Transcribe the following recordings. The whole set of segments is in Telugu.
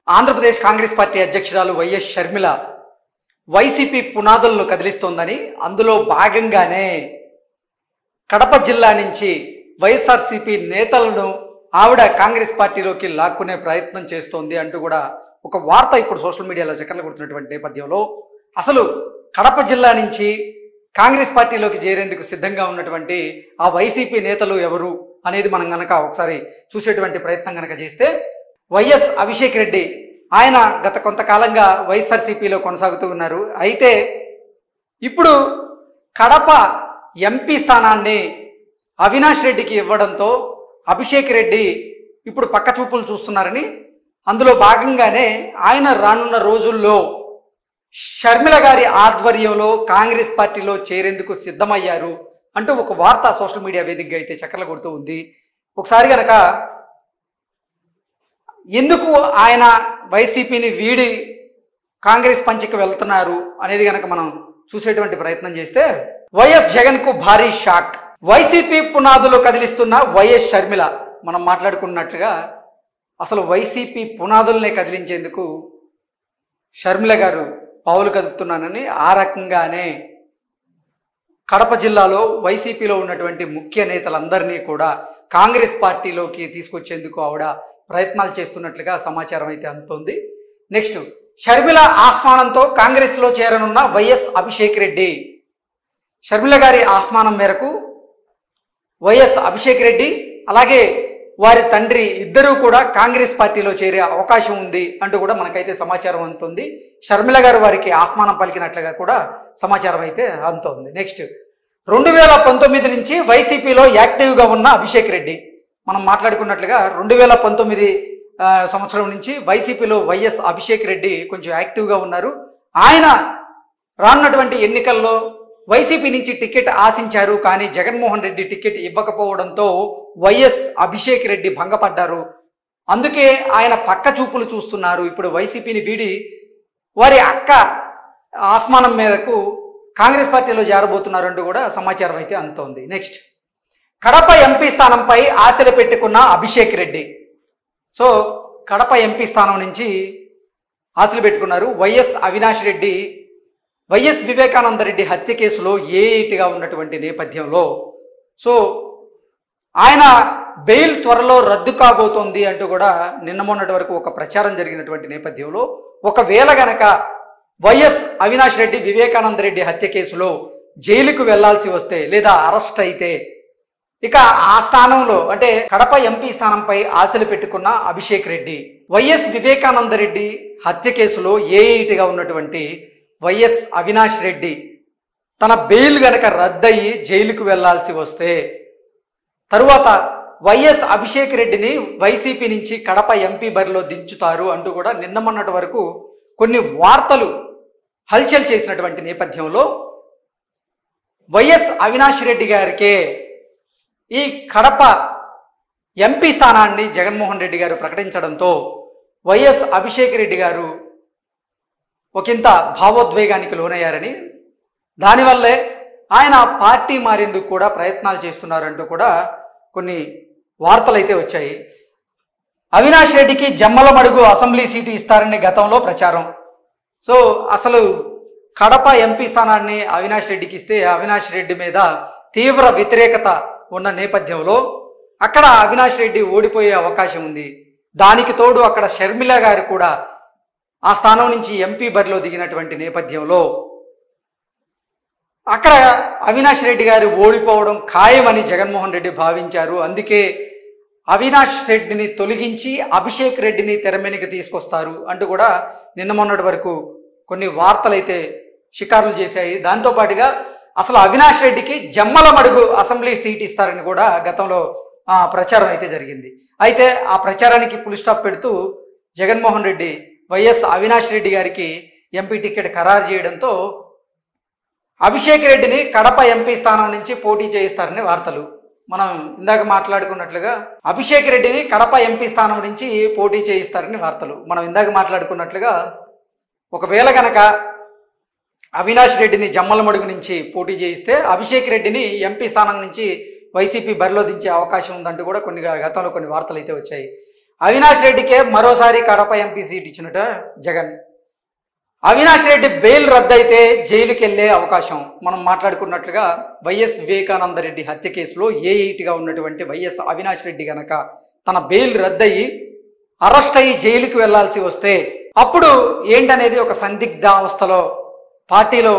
ఆంధ్రప్రదేశ్ కాంగ్రెస్ పార్టీ అధ్యక్షురాలు వైఎస్ షర్మిల వైసీపీ పునాదులను కదిలిస్తోందని, అందులో భాగంగానే కడప జిల్లా నుంచి వైఎస్ఆర్సీపీ నేతలను ఆవిడ కాంగ్రెస్ పార్టీలోకి లాక్కునే ప్రయత్నం చేస్తోంది అంటూ కూడా ఒక వార్త ఇప్పుడు సోషల్ మీడియాలో చక్కర్లు కొడుతున్నటువంటి నేపథ్యంలో, అసలు కడప జిల్లా నుంచి కాంగ్రెస్ పార్టీలోకి చేరేందుకు సిద్ధంగా ఉన్నటువంటి ఆ వైసీపీ నేతలు ఎవరు అనేది మనం గనక ఒకసారి చూసేటువంటి ప్రయత్నం గనక చేస్తే, వైఎస్ అభిషేక్ రెడ్డి ఆయన గత కొంతకాలంగా వైఎస్ఆర్సీపీలో కొనసాగుతూ ఉన్నారు. అయితే ఇప్పుడు కడప ఎంపీ స్థానాన్ని అవినాష్ రెడ్డికి ఇవ్వడంతో అభిషేక్ రెడ్డి ఇప్పుడు పక్క చూపులు చూస్తున్నారని, అందులో భాగంగానే ఆయన రానున్న రోజుల్లో షర్మిల గారి ఆధ్వర్యంలో కాంగ్రెస్ పార్టీలో చేరేందుకు సిద్ధమయ్యారు అంటూ ఒక వార్త సోషల్ మీడియా వేదికగా అయితే చక్కర్లు కొడుతూ ఉంది. ఒకసారి గనక ఎందుకు ఆయన వైసీపీని వీడి కాంగ్రెస్ పంచికి వెళ్తున్నారు అనేది గనక మనం చూసేటువంటి ప్రయత్నం చేస్తే, వైఎస్ జగన్ కు భారీ షాక్. వైసీపీ పునాదులు కదిలిస్తున్న వైఎస్ షర్మిల. మనం మాట్లాడుకున్నట్లుగా అసలు వైసీపీ పునాదుల్నే కదిలించేందుకు షర్మిల గారు పావులు కదుపుతున్నానని, ఆ రకంగానే కడప జిల్లాలో వైసీపీలో ఉన్నటువంటి ముఖ్య నేతలందరినీ కూడా కాంగ్రెస్ పార్టీలోకి తీసుకొచ్చేందుకు ఆవిడ ప్రయత్నాలు చేస్తున్నట్లుగా సమాచారం అయితే అందుతోంది. నెక్స్ట్, షర్మిల ఆహ్వానంతో కాంగ్రెస్లో చేరనున్న వైఎస్ అభిషేక్ రెడ్డి. షర్మిల గారి ఆహ్వానం మేరకు వైఎస్ అభిషేక్ రెడ్డి అలాగే వారి తండ్రి ఇద్దరూ కూడా కాంగ్రెస్ పార్టీలో చేరే అవకాశం ఉంది అంటూ కూడా మనకైతే సమాచారం అందుతుంది. షర్మిల గారు వారికి ఆహ్వానం పలికినట్లుగా కూడా సమాచారం అయితే అందుతోంది. నెక్స్ట్, 2019 నుంచి వైసీపీలో యాక్టివ్గా ఉన్న అభిషేక్ రెడ్డి. మనం మాట్లాడుకున్నట్లుగా 2019 సంవత్సరం నుంచి వైసీపీలో వైఎస్ అభిషేక్ రెడ్డి కొంచెం యాక్టివ్గా ఉన్నారు. ఆయన రానున్నటువంటి ఎన్నికల్లో వైసీపీ నుంచి టికెట్ ఆశించారు, కానీ జగన్మోహన్ రెడ్డి టికెట్ ఇవ్వకపోవడంతో వైఎస్ అభిషేక్ రెడ్డి భంగపడ్డారు. అందుకే ఆయన పక్క చూపులు చూస్తున్నారు. ఇప్పుడు వైసీపీని వీడి వారి అక్క ఆహ్వానం మేరకు కాంగ్రెస్ పార్టీలో చేరబోతున్నారు అంటూ కూడా సమాచారం అయితే అందుతోంది. నెక్స్ట్, కడప ఎంపీ స్థానంపై ఆశలు పెట్టుకున్న అభిషేక్ రెడ్డి. సో కడప ఎంపీ స్థానం నుంచి ఆశలు పెట్టుకున్నారు. వైఎస్ అవినాష్ రెడ్డి వైఎస్ వివేకానంద రెడ్డి హత్య కేసులో ఏఐటిగా ఉన్నటువంటి నేపథ్యంలో సో ఆయన బెయిల్ త్వరలో రద్దు కాబోతోంది అంటూ కూడా నిన్న మొన్నటి వరకు ఒక ప్రచారం జరిగినటువంటి నేపథ్యంలో, ఒకవేళ గనక వైఎస్ అవినాష్ రెడ్డి వివేకానంద రెడ్డి హత్య కేసులో జైలుకు వెళ్లాల్సి వస్తే లేదా అరెస్ట్ అయితే, ఇక ఆ స్థానంలో అంటే కడప ఎంపీ స్థానంపై ఆశలు పెట్టుకున్న అభిషేక్ రెడ్డి వైఎస్ వివేకానంద రెడ్డి హత్య కేసులో ఏఐటిగా ఉన్నటువంటి వైఎస్ అవినాష్ రెడ్డి తన బెయిల్ గనక రద్దయి జైలుకు వెళ్లాల్సి వస్తే తరువాత వైఎస్ అభిషేక్ రెడ్డిని వైసీపీ నుంచి కడప ఎంపీ బరిలో దించుతారు అంటూ కూడా నిన్న మొన్నటి వరకు కొన్ని వార్తలు హల్చల్ చేసినటువంటి నేపథ్యంలో, వైఎస్ అవినాష్ రెడ్డి గారికే ఈ కడప ఎంపీ స్థానాన్ని జగన్మోహన్ రెడ్డి గారు ప్రకటించడంతో వైఎస్ అభిషేక్ రెడ్డి గారు ఒకంత భావోద్వేగానికి లోనయ్యారని, దానివల్లే ఆయన పార్టీ మారేందుకు కూడా ప్రయత్నాలు చేస్తున్నారంటూ కూడా కొన్ని వార్తలు అయితే వచ్చాయి. అవినాష్ రెడ్డికి జమ్మలమడుగు అసెంబ్లీ సీటు ఇస్తారని గతంలో ప్రచారం. సో అసలు కడప ఎంపీ స్థానాన్ని అవినాష్ రెడ్డికి ఇస్తే అవినాష్ రెడ్డి మీద తీవ్ర వ్యతిరేకత ఉన్న నేపథ్యంలో అక్కడ అవినాష్ రెడ్డి ఓడిపోయే అవకాశం ఉంది. దానికి తోడు అక్కడ షర్మిల గారు కూడా ఆ స్థానం నుంచి ఎంపీ బరిలో దిగినటువంటి నేపథ్యంలో అక్కడ అవినాష్ రెడ్డి గారు ఓడిపోవడం ఖాయమని జగన్మోహన్ రెడ్డి భావించారు. అందుకే అవినాష్ రెడ్డిని తొలగించి అభిషేక్ రెడ్డిని తెరమీనికి తీసుకొస్తారు అంటూ కూడా నిన్న మొన్నటి వరకు కొన్ని వార్తలు అయితే షికారులు చేశాయి. దాంతోపాటుగా అసలు అవినాష్ రెడ్డికి జమ్మలమడుగు అసెంబ్లీ సీట్ ఇస్తారని కూడా గతంలో ప్రచారం అయితే జరిగింది. అయితే ఆ ప్రచారానికి ఫుల్ స్టాప్ పెడుతూ జగన్మోహన్ రెడ్డి వైఎస్ అవినాష్ రెడ్డి గారికి ఎంపీ టికెట్ ఖరారు చేయడంతో అభిషేక్ రెడ్డిని కడప ఎంపీ స్థానం నుంచి పోటీ చేయిస్తారని వార్తలు. మనం ఇందాక మాట్లాడుకున్నట్లుగా అభిషేక్ రెడ్డిని కడప ఎంపీ స్థానం నుంచి పోటీ చేయిస్తారని వార్తలు. మనం ఇందాక మాట్లాడుకున్నట్లుగా ఒకవేళ గనక అవినాష్ రెడ్డిని జమ్మలమడుగు నుంచి పోటీ చేయిస్తే అభిషేక్ రెడ్డిని ఎంపీ స్థానం నుంచి వైసీపీ బరిలో దించే అవకాశం ఉందంటూ కూడా గతంలో కొన్ని వార్తలు అయితే వచ్చాయి. అవినాష్ రెడ్డికే మరోసారి కడప ఎంపీ సీట్ ఇచ్చినట జగన్. అవినాష్ రెడ్డి బెయిల్ రద్దయితే జైలుకి వెళ్ళే అవకాశం. మనం మాట్లాడుకున్నట్లుగా వైఎస్ వివేకానంద రెడ్డి హత్య కేసులో A8గా ఉన్నటువంటి వైఎస్ అవినాష్ రెడ్డి గనక తన బెయిల్ రద్దయి అరెస్ట్ అయ్యి జైలుకి వెళ్లాల్సి వస్తే అప్పుడు ఏంటనేది ఒక సందిగ్ధ అవస్థలో పార్టీలో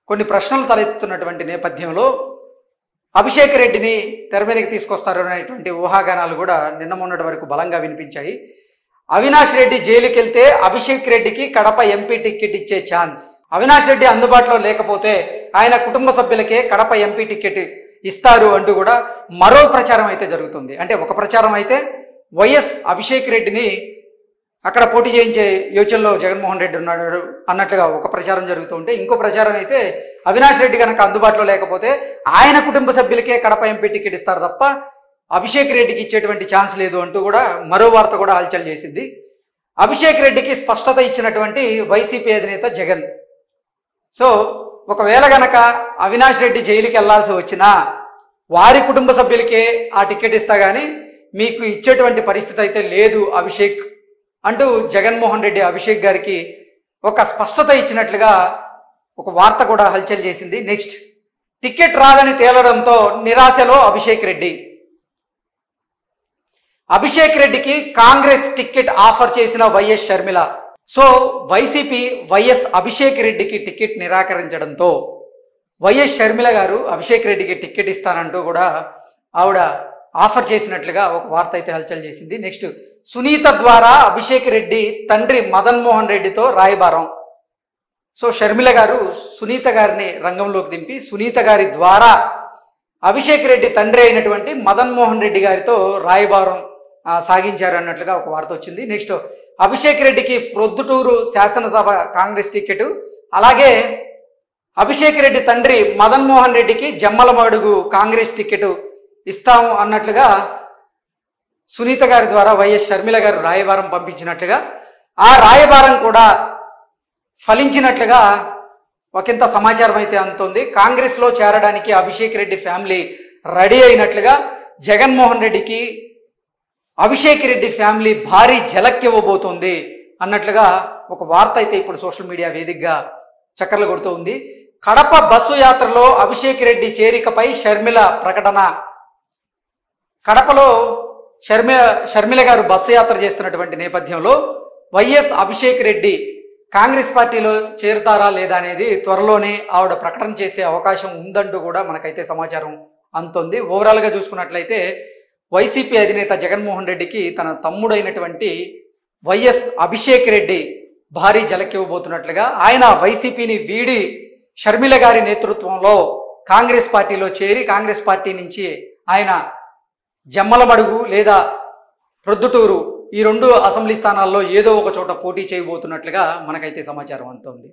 కొన్ని ప్రశ్నలు తలెత్తుతున్నటువంటి నేపథ్యంలో అభిషేక్ రెడ్డిని తెర మీదకి తీసుకొస్తారు అనేటువంటి ఊహాగానాలు కూడా నిన్న మొన్నటి వరకు బలంగా వినిపించాయి. అవినాష్ రెడ్డి జైలుకి వెళ్తే అభిషేక్ రెడ్డికి కడప ఎంపీ టికెట్ ఇచ్చే ఛాన్స్. అవినాష్ రెడ్డి అందుబాటులో లేకపోతే ఆయన కుటుంబ సభ్యులకే కడప ఎంపీ టికెట్ ఇస్తారు అంటూ కూడా మరో ప్రచారం అయితే జరుగుతుంది. అంటే ఒక ప్రచారం అయితే వైఎస్ అభిషేక్ రెడ్డిని అక్కడ పోటీ చేయించే యోచనలో జగన్మోహన్ రెడ్డి ఉన్నాడు అన్నట్లుగా ఒక ప్రచారం జరుగుతుంటే, ఇంకో ప్రచారం అయితే అవినాష్ రెడ్డి కనుక అందుబాటులో లేకపోతే ఆయన కుటుంబ సభ్యులకే కడప ఎంపీ టికెట్ ఇస్తారు తప్ప అభిషేక్ రెడ్డికి ఇచ్చేటువంటి ఛాన్స్ లేదు అంటూ కూడా మరో వార్త కూడా హల్చల్ చేసింది. అభిషేక్ రెడ్డికి స్పష్టత ఇచ్చినటువంటి వైసీపీ అధినేత జగన్. సో ఒకవేళ గనక అవినాష్ రెడ్డి జైలుకి వెళ్లాల్సి వచ్చినా వారి కుటుంబ సభ్యులకే ఆ టికెట్ ఇస్తా కానీ మీకు ఇచ్చేటువంటి పరిస్థితి అయితే లేదు అభిషేక్ అంటూ జగన్మోహన్ రెడ్డి అభిషేక్ గారికి ఒక స్పష్టత ఇచ్చినట్లుగా ఒక వార్త కూడా హల్చల్ చేసింది. నెక్స్ట్, టికెట్ రాదని తేలడంతో నిరాశలో అభిషేక్ రెడ్డి. అభిషేక్ రెడ్డికి కాంగ్రెస్ టికెట్ ఆఫర్ చేసిన YS Sharmila. So YCP YS Abhishek రెడ్డికి టికెట్ నిరాకరించడంతో వైఎస్ షర్మిల గారు అభిషేక్ రెడ్డికి టికెట్ ఇస్తానంటూ కూడా ఆవిడ ఆఫర్ చేసినట్లుగా ఒక వార్త అయితే హల్చల్ చేసింది. నెక్స్ట్, సునీత ద్వారా అభిషేక్ రెడ్డి తండ్రి మదన్ మోహన్ రెడ్డితో రాయబారం. సో షర్మిల గారు సునీత గారిని రంగంలోకి దింపి సునీత గారి ద్వారా అభిషేక్ రెడ్డి తండ్రి అయినటువంటి మదన్ మోహన్ రెడ్డి గారితో రాయబారం సాగించారు అన్నట్లుగా ఒక వార్త వచ్చింది. నెక్స్ట్, అభిషేక్ రెడ్డికి ప్రొద్దుటూరు శాసనసభ కాంగ్రెస్ టికెట్, అలాగే అభిషేక్ రెడ్డి తండ్రి మదన్ మోహన్ రెడ్డికి జమ్మలమడుగు కాంగ్రెస్ టికెట్ ఇస్తాము అన్నట్లుగా సునీత గారి ద్వారా వైఎస్ షర్మిల గారు రాయబారం పంపించినట్లుగా, ఆ రాయబారం కూడా ఫలించినట్లుగా ఒకంత సమాచారం అయితే అందుతుంది. కాంగ్రెస్లో చేరడానికి అభిషేక్ రెడ్డి ఫ్యామిలీ రెడీ అయినట్లుగా జగన్మోహన్ రెడ్డికి అభిషేక్ రెడ్డి ఫ్యామిలీ భారీ జలక్కివ్వబోతోంది అన్నట్లుగా ఒక వార్త అయితే ఇప్పుడు సోషల్ మీడియా వేదికగా చక్కర్లు కొడుతూ ఉంది. కడప బస్సు యాత్రలో అభిషేక్ రెడ్డి చేరికపై షర్మిల ప్రకటన. కడపలో షర్మిల గారు బస్సు యాత్ర చేస్తున్నటువంటి నేపథ్యంలో వైఎస్ అభిషేక్ రెడ్డి కాంగ్రెస్ పార్టీలో చేరుతారా లేదా అనేది త్వరలోనే ఆవిడ ప్రకటన చేసే అవకాశం ఉందంటూ కూడా మనకైతే సమాచారం అందుతుంది. ఓవరాల్గా చూసుకున్నట్లయితే వైసీపీ అధినేత జగన్మోహన్ రెడ్డికి తన తమ్ముడైనటువంటి వైఎస్ అభిషేక్ రెడ్డి భారీ జలకివ్వబోతున్నట్లుగా, ఆయన వైసీపీని వీడి షర్మిల గారి నేతృత్వంలో కాంగ్రెస్ పార్టీలో చేరి కాంగ్రెస్ పార్టీ నుంచి ఆయన జమ్మలమడుగు లేదా ప్రొద్దుటూరు ఈ రెండు అసెంబ్లీ స్థానాల్లో ఏదో ఒక చోట పోటీ చేయబోతున్నట్లుగా మనకైతే సమాచారం అందుతోంది.